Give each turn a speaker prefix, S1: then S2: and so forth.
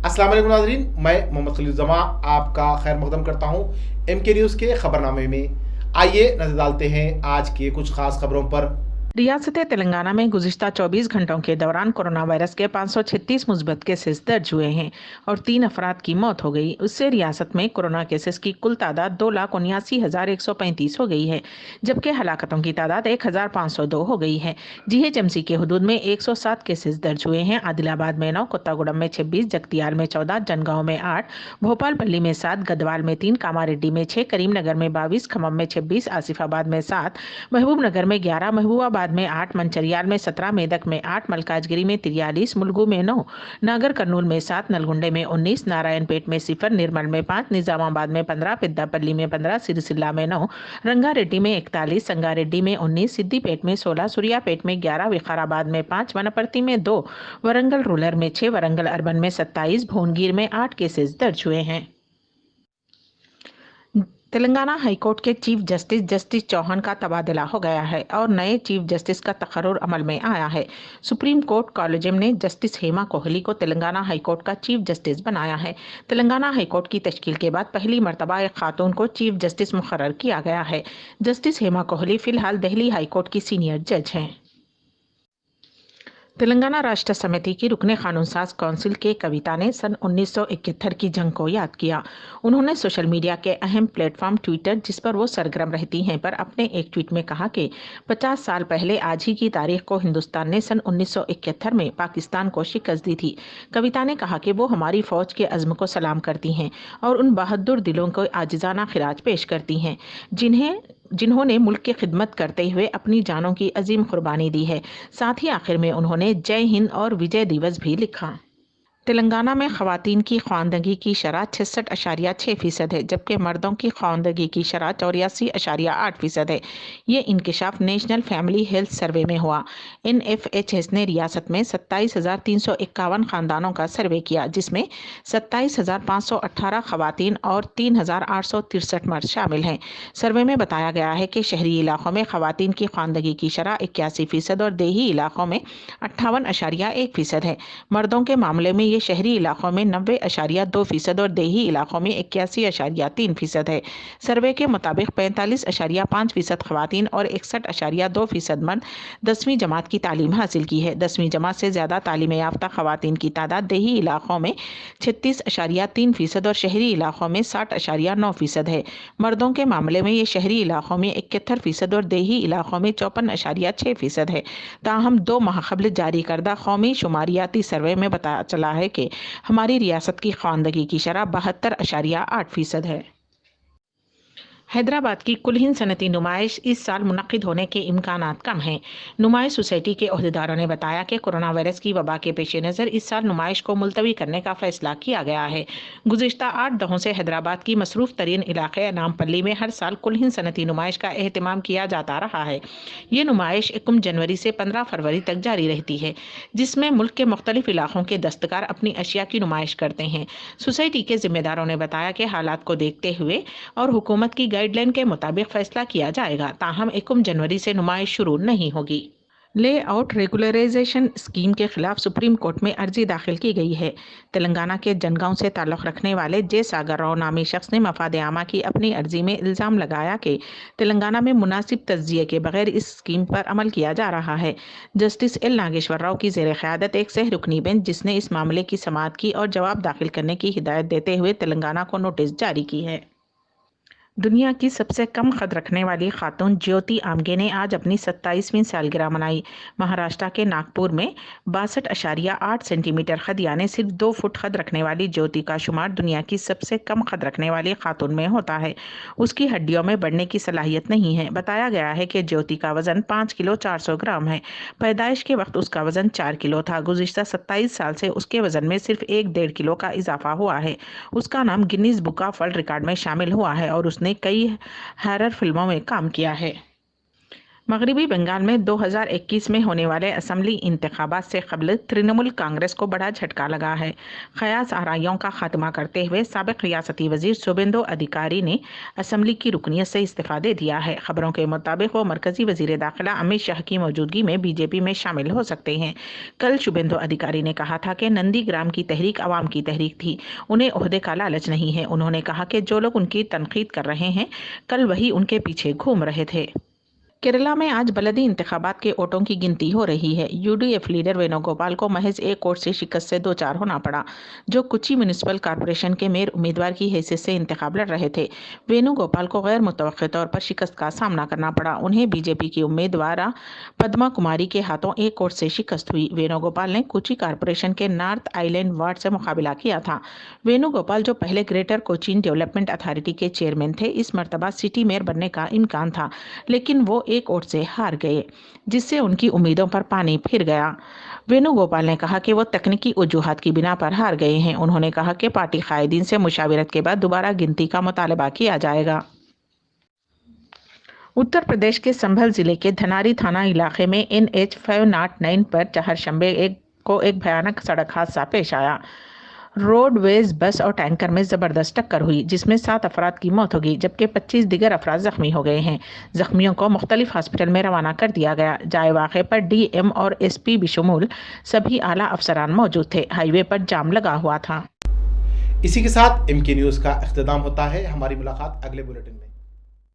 S1: अस्सलाम वालेकुम नाज़रीन, मैं मोहम्मद खलील जमा आपका खैर मकदम करता हूँ एम के न्यूज़ के खबरनामे में। आइए नजर डालते हैं आज के कुछ खास खबरों पर।
S2: रियासत तेलंगाना में गुज़िश्ता 24 घंटों के दौरान कोरोना वायरस के 536 मुस्बत केसेस दर्ज हुए हैं और 3 अफराद की मौत हो गई। उससे रियासत में कोरोना केसेस की कुल तादाद 2,79,135 हो गई है, जबकि हलाकतों की तादाद 1,502 हो गई है। जीएचएमसी के हदूद में 107 केसेस दर्ज हुए हैं। आदिलाबाद में 9, कोत्तागुड़म में 26, जगतियाल में 14, जनगांव में 8, भोपालपल्ली में 7, गदवाल में 3, कामारेड्डी में 6, करीमनगर में 22, खम्मम में 26, आसिफाबाद में 7, महबूबनगर में 11, महबूबाबाद में 8, मंचरियाल में 17, मेदक में 8, मलकाजगिरी में 43, मुलुगु में 9, नागर कर्नूल में 7, नलगुंडे में 19, नारायणपेट में 0, निर्मल में 5, निजामाबाद में 15, पेद्दापल्ली में 15, सिरिसिल्ला में 9, रंगारेड्डी में 41, संगारेड्डी में 19, सिद्दीपेट में 16, सूर्यापेट में 11, विकाराबाद में 5, वनपर्ती में 2, वरंगल रूरल में 6, वरंगल अर्बन में 27, भुवनगिर में 8 केसेस दर्ज हुए हैं। तेलंगाना हाईकोर्ट के चीफ जस्टिस जस्टिस चौहान का तबादला हो गया है और नए चीफ जस्टिस का तकर्रुर अमल में आया है। सुप्रीम कोर्ट कॉलेजियम ने जस्टिस हेमा कोहली को तेलंगाना हाईकोर्ट का चीफ जस्टिस बनाया है। तेलंगाना हाईकोर्ट की तश्कील के बाद पहली मरतबा एक खातून को चीफ जस्टिस मुकर्रर किया गया है। जस्टिस हेमा कोहली फिलहाल दिल्ली हाईकोर्ट की सीनियर जज हैं। तेलंगाना राष्ट्र समिति की रुकने कानून साज काउंसिल के कविता ने सन 1971 की जंग को याद किया। उन्होंने सोशल मीडिया के अहम प्लेटफॉर्म ट्विटर, जिस पर वो सरगर्म रहती हैं, पर अपने एक ट्वीट में कहा कि 50 साल पहले आज ही की तारीख को हिंदुस्तान ने सन 1971 में पाकिस्तान को शिकस्त दी थी। कविता ने कहा कि वो हमारी फौज के अज़्म को सलाम करती हैं और उन बहादुर दिलों को आजिज़ाना खिराज पेश करती हैं जिन्होंने मुल्क की खिदमत करते हुए अपनी जानों की अजीम कुर्बानी दी है। साथ ही आखिर में उन्होंने जय हिंद और विजय दिवस भी लिखा। तेलंगाना में ख़वातीन की ख्वानदगी की शरह 66.6% है, जबकि मर्दों की ख्वानदगी की शरह 84.8% है। ये इंकशाफ नेशनल फैमिली हेल्थ सर्वे में हुआ। NFHS ने रियासत में 27,351 ख़ानदानों का सर्वे किया, जिसमें 27,518 ख़वातीन और 3,863 मर्द शामिल हैं। सर्वे में बताया गया है कि शहरी इलाकों में ख़वातीन की ख्वानदगी की शरह 81% और देही इलाकों में 58.1% है। मर्दों के मामले में ये शहरी इलाकों में 90.2% और देही इलाकों में 81.3% है। सर्वे के मुताबिक 45.5% ख़वातीन और 61.2% मर्द 10वीं जमात की तालीम हासिल की है। 10वीं जमात से ज़्यादा तालीम याफ्ता ख़वातीन की तादाद देही इलाकों में 36.3% और शहरी इलाकों में 60.9% है। मर्दों के मामले में ये शहरी इलाकों में 71% और देही इलाकों में 54.6% है। ताहम 2 माह कबल जारी करदा कौमी शुमारियाती सर्वे में बताया चला है कि हमारी रियासत की ख्वानदगी की शरह 72.8% है। हैदराबाद की कुल हिंद सनती नुमाइश इस साल मुनक्किद होने के इम्कानात कम हैं। नुमाइश सोसाइटी के अहदेदारों ने बताया कि कोरोना वायरस की वबा के पेश नज़र इस साल नुमाइश को मुलतवी करने का फैसला किया गया है। गुज़िश्ता 8 दहों से हैदराबाद की मसरूफ़ तरीन इलाके नामपल्ली में हर साल कुल हिंद सनती नुमाइश का एहतमाम किया जाता रहा है। ये नुमाइश 1 जनवरी से 15 फरवरी तक जारी रहती है, जिसमें मुल्क के मुख्तलिफ इलाकों के दस्तकार अपनी अशिया की नुमाइश करते हैं। सोसाइटी के जिम्मेदारों ने बताया कि हालात को देखते हुए और हुकूमत की गाइडलाइन के मुताबिक फैसला किया जाएगा। ताहम 1 जनवरी से नुमाइश शुरू नहीं होगी। लेआउट रेगुलराइजेशन स्कीम के खिलाफ सुप्रीम कोर्ट में अर्जी दाखिल की गई है। तेलंगाना के जनगांव से ताल्लुक़ रखने वाले जे सागर राव नामी शख्स ने मफाद आमा की अपनी अर्जी में इल्ज़ाम लगाया कि तेलंगाना में मुनासिब तज्ज़िये के बगैर इस स्कीम पर अमल किया जा रहा है। जस्टिस एल नागेश्वर राव की ज़ेर क़यादत एक सह रुकनी बेंच, जिसने इस मामले की समाअत की और जवाब दाखिल करने की हिदायत देते हुए तेलंगाना को नोटिस जारी की है। दुनिया की सबसे कम कद रखने वाली खातून ज्योति आमगे ने आज अपनी 27वीं सालगिरह मनाई। महाराष्ट्र के नागपुर में 62.8 सेंटीमीटर कद यानी सिर्फ 2 फुट कद रखने वाली ज्योति का शुमार दुनिया की सबसे कम कद रखने वाली खातून में होता है। उसकी हड्डियों में बढ़ने की सलाहियत नहीं है। बताया गया है कि ज्योति का वजन 5 किलो 400 ग्राम है। पैदाइश के वक्त उसका वजन 4 किलो था। गुज़िश्ता 27 साल से उसके वजन में सिर्फ 1-1.5 किलो का इजाफा हुआ है। उसका नाम Guinness book of world record में शामिल हुआ है और उसने कई हॉरर फिल्मों में काम किया है। मगरबी बंगाल में 2021 में होने वाले असम्बली इंतखाबात से कबल तृणमूल कांग्रेस को बड़ा झटका लगा है। ख़यास आराइयों का खात्मा करते हुए साबिक रियासती वजीर शुभेंदु अधिकारी ने असम्बली की रुकनियत से इस्तीफा दे दिया है। खबरों के मुताबिक वो मरकजी वजीर दाखिला अमित शाह की मौजूदगी में बीजेपी में शामिल हो सकते हैं। कल शुभेंदु अधिकारी ने कहा था कि नंदीग्राम की तहरीक आवाम की तहरीक थी, उन्हें ओहदे का लालच नहीं है। उन्होंने कहा कि जो लोग उनकी तनकीद कर रहे हैं, कल वही उनके पीछे घूम रहे थे। केरला में आज बलदी इंतखाबात के वोटों की गिनती हो रही है। यूडीएफ लीडर वेणुगोपाल को महज एक वोट से शिकस्त से 2-4 होना पड़ा, जो कोच्चि म्यूनिसिपल कॉरपोरेशन के मेयर उम्मीदवार की हैसियत से इंतखाब लड़ रहे थे। वेणुगोपाल को गैर मुतवक्किल तौर पर शिकस्त का सामना करना पड़ा। उन्हें बीजेपी की उम्मीदवार पद्मा कुमारी के हाथों एक वोट से शिकस्त हुई। वेणुगोपाल ने कोच्चि कॉरपोरेशन के नॉर्थ आइलैंड वार्ड से मुकाबला किया था। वेणुगोपाल, जो पहले ग्रेटर कोचीन डेवलपमेंट अथॉरिटी के चेयरमैन थे, इस मरतबा सिटी मेयर बनने का इम्कान था, लेकिन वो एक वोट से हार गए, जिससे उनकी उम्मीदों पर पानी फिर गया। वेणुगोपाल ने कहा कि वो तकनीकी वजूहात की बिना पर हार गए हैं। उन्होंने कहा कि पार्टी कायदीन से मुशावरत के बाद दोबारा गिनती का मुतालबा किया जाएगा। उत्तर प्रदेश के संभल जिले के धनारी थाना इलाके में NH 509 पर चहरशंबे को एक भयानक सड़क हादसा पेश आया। रोडवेज बस और टैंकर में जबरदस्त टक्कर हुई, जिसमें 7 अफराद की मौत हो गई, जबकि 25 दिगर अफराद जख्मी हो गए हैं। जख्मियों को मुख्तलिफ हॉस्पिटल में रवाना कर दिया गया। जाए वाक़े पर DM और SP बिशुमूल सभी आला अफसरान मौजूद थे। हाईवे पर जाम लगा हुआ था।
S1: इसी के साथ MK न्यूज़ का इख्तिताम होता है। हमारी मुलाकात अगले बुलेटिन में।